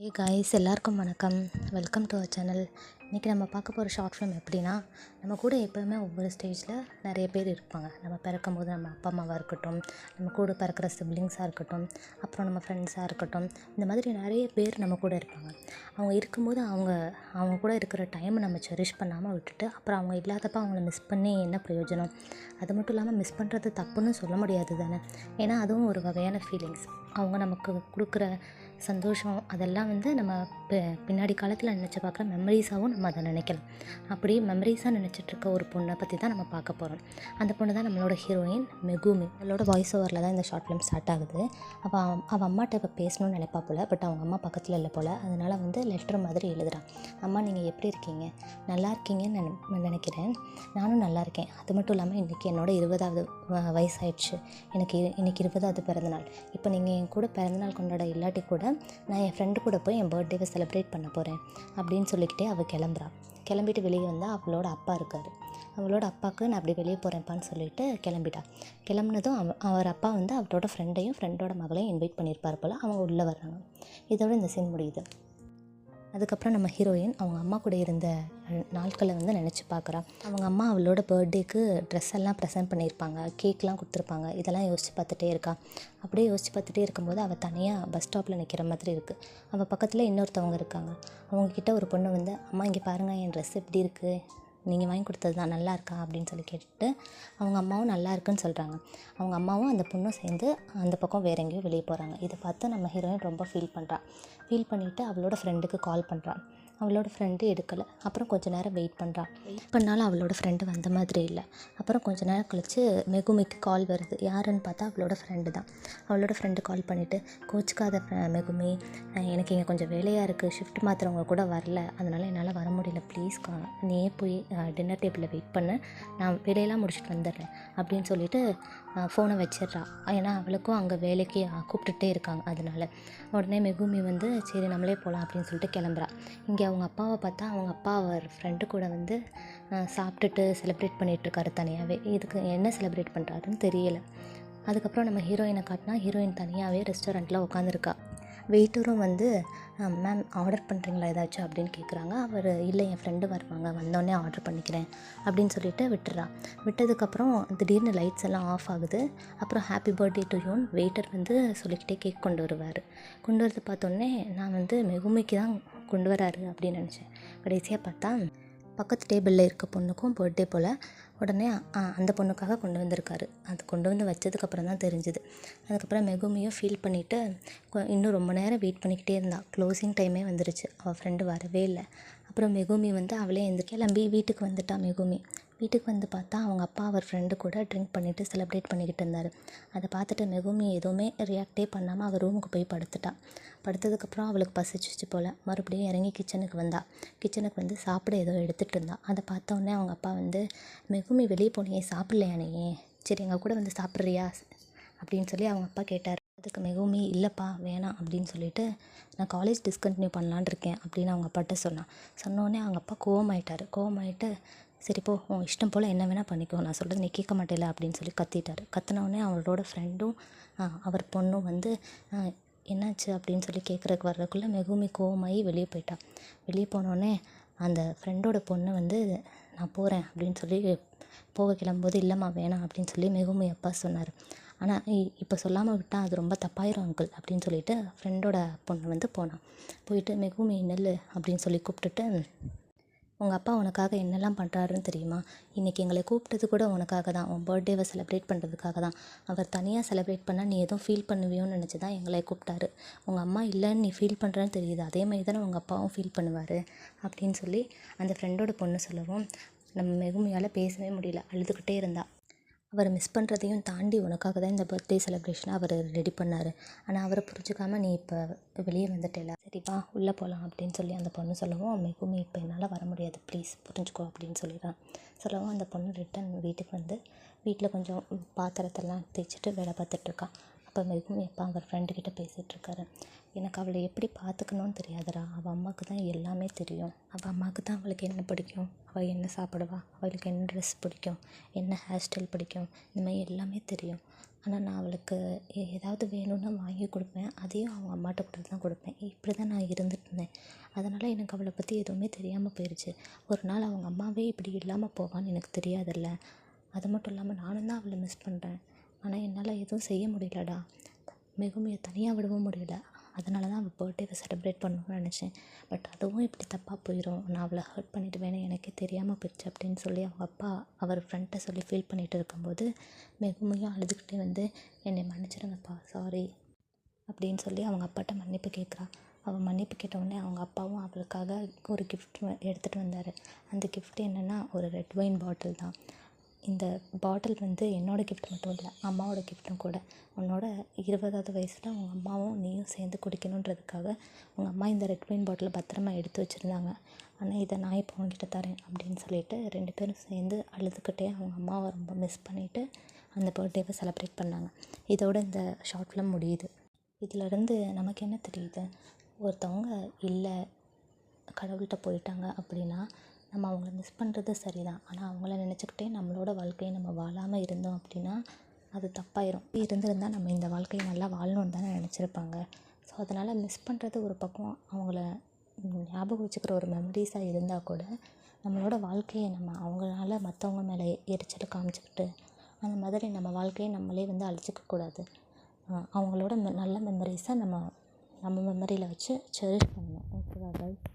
ஏ guys எல்லாருக்கும் வணக்கம். Welcome to our channel. இன்றைக்கி நம்ம பார்க்க போகிற ஷார்ட் ஃபிலிம் எப்படின்னா, நம்ம கூட எப்போவுமே ஒவ்வொரு ஸ்டேஜில் நிறைய பேர் இருப்பாங்க. நம்ம பிறக்கும் போது நம்ம அப்பா அம்மாவாக இருக்கட்டும், நம்ம கூட பிறக்கிற சிப்ளிங்ஸாக இருக்கட்டும், அப்புறம் நம்ம ஃப்ரெண்ட்ஸாக இருக்கட்டும், இந்த மாதிரி நிறைய பேர் நம்ம கூட இருப்பாங்க. அவங்க இருக்கும்போது அவங்க கூட இருக்கிற டைமை நம்ம செரிஷ் பண்ணாமல் விட்டுட்டு, அப்புறம் அவங்க இல்லாதப்போ அவங்கள மிஸ் பண்ணி என்ன பிரயோஜனம்? அது மட்டும் இல்லாமல் மிஸ் பண்ணுறது தப்புன்னு சொல்ல முடியாது தானே. ஏன்னா அதுவும் ஒரு வகையான ஃபீலிங்ஸ். அவங்க நமக்கு கொடுக்குற சந்தோஷம் அதெல்லாம் நம்ம பின்னாடி காலத்தில் நினச்சி பார்க்குற மெமரிஸாகவும் நம்ம அதை நினைக்கலாம். அப்படி மெமரிஸாக நினச்சிட்ருக்க ஒரு பொண்ணை பற்றி தான் நம்ம பார்க்க போகிறோம். அந்த பொண்ணு தான் நம்மளோட ஹீரோயின் மெகுமி. அவளோட வாய்ஸ் ஓவரில் தான் இந்த ஷார்ட் ஃபிலிம் ஸ்டார்ட் ஆகுது. அப்போ அவள் அம்மாட்ட இப்போ பேசணும்னு நினைப்பா போல். பட் அவங்க அம்மா பக்கத்தில் இல்லை போல். அதனால் லெட்டர் மாதிரி எழுதுகிறான். அம்மா நீங்கள் எப்படி இருக்கீங்க? நல்லா இருக்கீங்கன்னு நினைக்கிறேன். நானும் நல்லா இருக்கேன். அது மட்டும் இல்லாமல் இன்றைக்கி என்னோட 20வது வயசாயிடுச்சு. எனக்கு இன்றைக்கி 20வது பிறந்தநாள். இப்போ நீங்கள் என் கூட பிறந்தநாள் கொண்டாட இல்லாட்டி கூட நான் என் ஃப்ரெண்டு கூட போய் என் பர்த்டேவை செலிப்ரேட் பண்ண போகிறேன் அப்படின்னு சொல்லிக்கிட்டே அவள் கிளம்பிட்டு வெளியே வந்தால் அவளோட அப்பா இருக்கார். அவளோட அப்பாவுக்கு நான் அப்படி வெளியே போகிறேன்ப்பான்னு சொல்லிட்டு கிளம்புனதும் அவர் அப்பா அவளோட ஃப்ரெண்டோட மகளையும் இன்வைட் பண்ணியிருப்பார் போல். அவங்க உள்ளே வர்றாங்க. இதோட இந்த சீன் முடியுது. அதுக்கப்புறம் நம்ம ஹீரோயின் அவங்க அம்மா கூட இருந்த நாட்களை நினச்சி பார்க்குறா. அவங்க அம்மா அவளோட பர்த்டேக்கு ட்ரெஸ் எல்லாம் ப்ரெசென்ட் பண்ணியிருப்பாங்க, கேக்லாம் கொடுத்துருப்பாங்க. இதெல்லாம் யோசித்து பார்த்துட்டே இருக்கா. அப்படியே யோசித்து பார்த்துட்டே இருக்கும்போது அவள் தனியாக பஸ் ஸ்டாப்பில் நிற்கிற மாதிரி இருக்குது. அவள் பக்கத்தில் இன்னொருத்தவங்க இருக்காங்க. அவங்கக்கிட்ட ஒரு பொண்ணு அம்மா இங்கே பாருங்கள், என் ட்ரெஸ் எப்படி இருக்குது, நீங்கள் வாங்கி கொடுத்தது தான் நல்லா இருக்கா அப்படின்னு சொல்லி கேட்டுட்டு அவங்க அம்மாவும் நல்லா இருக்குன்னு சொல்கிறாங்க. அவங்க அம்மாவும் அந்த பொண்ணும் சேர்ந்து அந்த பக்கம் வேற எங்கேயோ வெளியே போகிறாங்க. இதை பார்த்து நம்ம ஹீரோயின் ரொம்ப ஃபீல் பண்ணிவிட்டு அவளோட ஃப்ரெண்டுக்கு கால் பண்ணுறான். அவளோட ஃப்ரெண்டு எடுக்கலை. அப்புறம் கொஞ்சம் நேரம் வெயிட் பண்ணாலும் அவளோட ஃப்ரெண்டு வந்த மாதிரி இல்லை. அப்புறம் கொஞ்சம் நேரம் கழித்து மெகுமிக்கு கால் வருது. யாருன்னு பார்த்தா அவளோட ஃப்ரெண்டு தான். அவளோட ஃப்ரெண்டு கால் பண்ணிவிட்டு, கோச்சிக்காத மெகுமி, எனக்கு இங்கே கொஞ்சம் வேலையாக இருக்குது, ஷிஃப்ட் மாத்திரவங்க கூட வரல, அதனால் என்னால் வர முடியல, ப்ளீஸ் நீயே போய் டின்னர் டேபிளில் வெயிட் பண்ணு, நான் வேலையெல்லாம் முடிச்சுட்டு வந்துடுறேன் அப்படின்னு சொல்லிட்டு ஃபோனை வச்சிடுறா. ஏன்னா அவளுக்கும் அங்கே வேலைக்கு கூப்பிட்டுட்டே இருக்காங்க. அதனால உடனே மெகுமி சரி நம்மளே போகலாம் அப்படின்னு சொல்லிட்டு கிளம்புறா. இங்கே அவங்க அப்பாவை பார்த்தா அவங்க அப்பா அவர் ஃப்ரெண்டு கூட சாப்பிட்டுட்டு செலிப்ரேட் பண்ணிகிட்ருக்காரு தனியாகவே. இதுக்கு என்ன செலிப்ரேட் பண்ணுறாருன்னு தெரியலை. அதுக்கப்புறம் நம்ம ஹீரோயினை காட்டினா ஹீரோயின் தனியாகவே ரெஸ்டாரண்ட்டில் உட்காந்துருக்கா. வெயிட்டரும் மேம் ஆர்டர் பண்ணுறீங்களா ஏதாச்சும் அப்படின்னு கேட்குறாங்க. அவர் இல்லை, என் ஃப்ரெண்டு வருவாங்க, வந்தோடனே ஆர்டர் பண்ணிக்கிறேன் அப்படின்னு சொல்லிட்டு விட்டதுக்கப்புறம் திடீர்னு லைட்ஸ் எல்லாம் ஆஃப் ஆகுது. அப்புறம் ஹாப்பி பர்த்டே டு யூன்னு வெயிட்டர் சொல்லிக்கிட்டே கேக் கொண்டு வருவார். கொண்டு வரது பார்த்தோன்னே நான் மெகுமிக்கு தான் கொண்டு வராரு அப்படின்னு நினச்சேன். கடைசியாக பார்த்தா பக்கத்து டேபிளில் இருக்க பொண்ணுக்கும் பர்த்டே போல். உடனே அந்த பொண்ணுக்காக கொண்டு வந்திருக்காரு. அது கொண்டு வச்சதுக்கப்புறம் தான் தெரிஞ்சுது. அதுக்கப்புறம் மெகுமியும் ஃபீல் பண்ணிவிட்டு இன்னும் ரொம்ப நேரம் வெயிட் பண்ணிக்கிட்டே இருந்தாள். க்ளோசிங் டைமே வந்துருச்சு. அவள் ஃப்ரெண்டு வரவே இல்லை. அப்புறம் மெகுமி அவளே கிளம்பி வீட்டுக்கு வந்துட்டா. மெகுமி வீட்டுக்கு பார்த்தா அவங்க அப்பா அவர் ஃப்ரெண்டு கூட ட்ரிங்க் பண்ணிவிட்டு செலிப்ரேட் பண்ணிக்கிட்டு இருந்தார். அதை பார்த்துட்டு மெகுமி எதுவுமே ரியாக்டே பண்ணாமல் அவள் ரூமுக்கு போய் படுத்ததுக்கப்புறம் அவளுக்கு பசிச்சிச்சு போல். மறுபடியும் இறங்கி கிச்சனுக்கு சாப்பிட ஏதோ எடுத்துகிட்டு இருந்தா. அதை பார்த்தோன்னே அவங்க அப்பா மெகுமி வெளியே போனியே, சாப்பிட்லையா நீ, சரி எங்கள் கூட சாப்பிட்றியா அப்படின்னு சொல்லி அவங்க அப்பா கேட்டார். அதுக்கு மெகுமி இல்லைப்பா வேணாம் அப்படின்னு சொல்லிட்டு நான் காலேஜ் டிஸ்கண்டினியூ பண்ணலான் இருக்கேன் அப்படின்னு அவங்க அப்பாட்ட சொன்னோடனே அவங்க அப்பா கோவமாயிட்டு சரி போ, உன் இஷ்டம் போல் என்ன வேணால் பண்ணிக்கோ, நான் சொல்கிறது நீ கேட்க மாட்டேல அப்படின்னு சொல்லி கத்தினோடனே அவளோட ஃப்ரெண்டும் அவர் பொண்ணும் என்னாச்சு அப்படின்னு சொல்லி கேட்குறதுக்கு வர்றதுக்குள்ளே மெகுமி கோவமாகி வெளியே போனோடனே அந்த ஃப்ரெண்டோட பொண்ணு நான் போகிறேன் அப்படின்னு சொல்லி போக கிளம்பும்போது இல்லைம்மா வேணாம் அப்படின்னு சொல்லி மெகுமி அப்பா சொன்னார். ஆனால் இப்போ சொல்லாமல் விட்டால் அது ரொம்ப தப்பாயிரும் அங்கிள் அப்படின்னு சொல்லிட்டு ஃப்ரெண்டோட பொண்ணு போயிட்டு மெகுமி நெல் அப்படின்னு சொல்லி கூப்பிட்டுட்டு, உங்கள் அப்பா உனக்காக என்னெல்லாம் பண்ணுறாருன்னு தெரியுமா? இன்றைக்கி எங்களை கூப்பிட்டது கூட உனக்காக தான், உன் பர்த்டேவை செலிப்ரேட் பண்ணுறதுக்காக தான். அவர் தனியாக செலிப்ரேட் பண்ணால் நீ எதுவும் ஃபீல் பண்ணுவியோன்னு நினச்சி தான் எங்களை கூப்பிட்டாரு. உங்கள் அம்மா இல்லைன்னு நீ ஃபீல் பண்ணுறேன்னு தெரியுது, அதே மாதிரி தானே உங்கள் அப்பாவும் ஃபீல் பண்ணுவார் அப்படின்னு சொல்லி அந்த ஃப்ரெண்டோட பொண்ணு சொல்லவும் நம்ம மெகுமியால் பேசவே முடியல, அழுதுகிட்டே இருந்தா. அவரை மிஸ் பண்ணுறதையும் தாண்டி உனக்காக தான் இந்த பர்த்டே செலிப்ரேஷனை அவர் ரெடி பண்ணார். ஆனால் அவரை புரிஞ்சுக்காமல் நீ இப்போ வெளியே வந்துட்டேல, சரி வா உள்ளே போகலாம் அப்படின்னு சொல்லி அந்த பொண்ணு சொல்லவும் மெகுமி இப்போ என்னால் வர முடியாது, ப்ளீஸ் புரிஞ்சுக்கோ அப்படின்னு சொல்லவும் அந்த பொண்ணு ரிட்டன் வீட்டுக்கு வீட்டில் கொஞ்சம் பாத்திரத்தெல்லாம் தேய்ச்சிட்டு வேலை பார்த்துட்ருக்கா. அப்போ மெகுமி அப்பா அவர் ஃப்ரெண்டுக்கிட்ட பேசிகிட்ருக்காரு. எனக்கு அவளை எப்படி பார்த்துக்கணுன்னு தெரியாதுடா, அவள் அம்மாவுக்கு தான் எல்லாமே தெரியும். அவள் அம்மாவுக்கு தான் அவளுக்கு என்ன பிடிக்கும், அவள் என்ன சாப்பிடுவா, அவளுக்கு என்ன ட்ரெஸ் பிடிக்கும், என்ன ஹேர் ஸ்டைல் பிடிக்கும், இந்த மாதிரி எல்லாமே தெரியும். ஆனால் நான் அவளுக்கு ஏதாவது வேணும்னா வாங்கி கொடுப்பேன். அதையும் அவங்க அம்மாட்ட கொடுத்து தான் கொடுப்பேன். இப்படி தான் நான் இருந்துட்டு இருந்தேன். அதனால் எனக்கு அவளை பற்றி எதுவுமே தெரியாமல் போயிடுச்சு. ஒரு நாள் அவங்க அம்மாவே இப்படி இல்லாமல் போவான்னு எனக்கு தெரியாதுல்ல. அது மட்டும் இல்லாமல் நானும் தான் அவளை மிஸ் பண்ணுறேன். ஆனால் என்னால் எதுவும் செய்ய முடியலடா. மெகுமியை தனியாக விடவும் முடியல. அதனால தான் அவள் பர்த்டேவை செலிப்ரேட் பண்ணணும்னு நினச்சேன். பட் அதுவும் இப்படி தப்பாக போயிடும், நான் அவளை ஹர்ட் பண்ணிவிடுவேன்னு எனக்கே தெரியாமல் போயிடுச்சு அப்படின்னு சொல்லி அவங்க அப்பா அவர் ஃப்ரெண்ட்டை சொல்லி ஃபீல் பண்ணிகிட்டு இருக்கும்போது மெகுமியும் அழுதுகிட்டே வந்து என்னை மன்னிச்சிடுங்கப்பா, சாரி அப்படின்னு சொல்லி அவங்க அப்பாட்ட மன்னிப்பு கேட்குறா. அவள் மன்னிப்பு கேட்டவுடனே அவங்க அப்பாவும் அவளுக்காக ஒரு கிஃப்ட் எடுத்துகிட்டு வந்தார். அந்த கிஃப்ட் என்னென்னா ஒரு ரெட் ஒயின் பாட்டில் தான். இந்த பாட்டில் வந்து என்னோடய கிஃப்ட் மட்டும் இல்லை, அம்மாவோட கிஃப்ட்டும் கூட. உன்னோட 20வது வயசில் உங்கள் அம்மாவும் நீயும் சேர்ந்து குடிக்கணுன்றதுக்காக உங்கள் அம்மா இந்த ரெட் ஒயின் பாட்டிலை பத்திரமா எடுத்து வச்சுருந்தாங்க. ஆனால் இதை நான் இப்போ உங்ககிட்ட தரேன் அப்படின்னு சொல்லிட்டு 2 பேரும் சேர்ந்து அழுதுகிட்டே அவங்க அம்மாவை ரொம்ப மிஸ் பண்ணிவிட்டு அந்த பர்த்டேவை செலிப்ரேட் பண்ணாங்க. இதோட இந்த ஷார்ட் ஃபிலிம் முடியுது. இதிலருந்து நமக்கு என்ன தெரியுது? ஒருத்தவங்க இல்லை, கடவுள்கிட்ட போயிட்டாங்க அப்படின்னா நம்ம அவங்கள மிஸ் பண்ணுறது சரிதான். ஆனால் அவங்கள நினச்சிக்கிட்டே நம்மளோட வாழ்க்கையை நம்ம வாழாமல் இருந்தோம் அப்படின்னா அது தப்பாயிரும். இருந்திருந்தால் நம்ம இந்த வாழ்க்கையை நல்லா வாழணுன்னு தானே நினச்சிருப்பாங்க. ஸோ அதனால் மிஸ் பண்ணுறது ஒரு பக்கம் அவங்கள ஞாபகம் வச்சுக்கிற ஒரு மெமரிஸாக இருந்தால் கூட நம்மளோட வாழ்க்கையை நம்ம அவங்களால மற்றவங்க மேலே எரிச்சல் காமிச்சிக்கிட்டு அந்த மாதிரி நம்ம வாழ்க்கையை நம்மளே வந்து அழிச்சிக்கக்கூடாது. அவங்களோட நல்ல மெமரிஸை நம்ம மெமரியில் வச்சு செரிஷ் பண்ணணும். ஓகேவா கைஸ்?